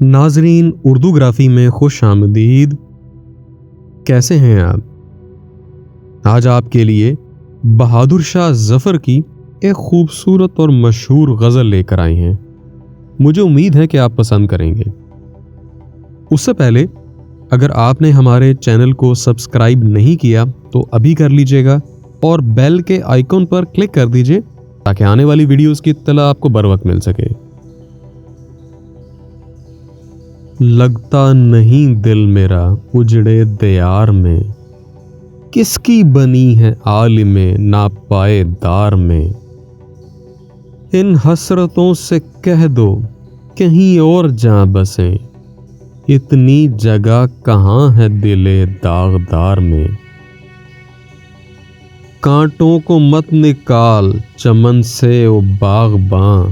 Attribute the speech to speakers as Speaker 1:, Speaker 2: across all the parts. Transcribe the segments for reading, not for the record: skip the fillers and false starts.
Speaker 1: ناظرین اردو گرافی میں خوش آمدید. کیسے ہیں آپ؟ آج آپ کے لیے بہادر شاہ ظفر کی ایک خوبصورت اور مشہور غزل لے کر آئے ہیں. مجھے امید ہے کہ آپ پسند کریں گے. اس سے پہلے اگر آپ نے ہمارے چینل کو سبسکرائب نہیں کیا تو ابھی کر لیجئے گا اور بیل کے آئیکن پر کلک کر دیجئے تاکہ آنے والی ویڈیوز کی اطلاع آپ کو بروقت مل سکے. لگتا نہیں دل میرا اجڑے دیار میں، کس کی بنی ہے عالم ناپائے دار میں. ان حسرتوں سے کہہ دو کہیں اور جاں بسیں، اتنی جگہ کہاں ہے دل داغدار میں. کانٹوں کو مت نکال چمن سے او باغباں،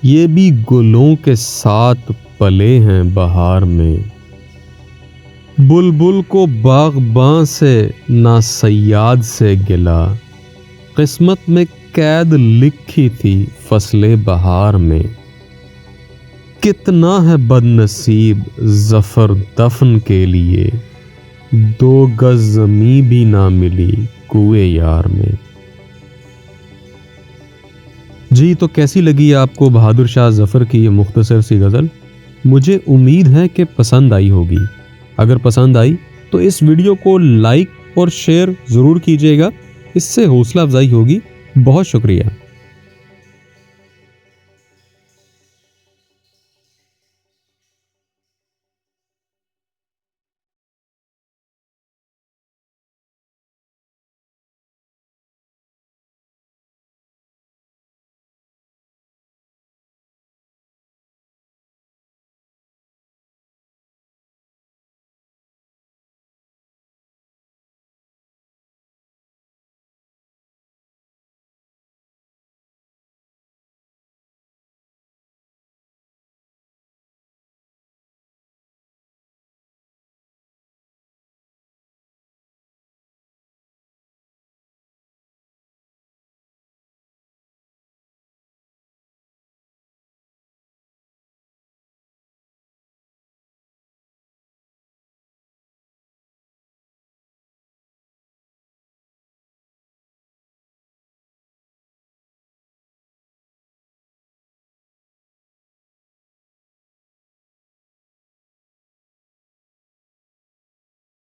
Speaker 1: یہ بھی گلوں کے ساتھ پلے ہیں بہار میں. بلبل کو باغباں سے نہ صیاد سے گلا، قسمت میں قید لکھی تھی فصل بہار میں. کتنا ہے بد نصیب ظفر دفن کے لیے، 2 گز زمیں بھی نہ ملی کوئے یار میں. جی تو کیسی لگی آپ کو بہادر شاہ ظفر کی یہ مختصر سی غزل؟ مجھے امید ہے کہ پسند آئی ہوگی. اگر پسند آئی تو اس ویڈیو کو لائک اور شیئر ضرور کیجیے گا، اس سے حوصلہ افزائی ہوگی. بہت شکریہ.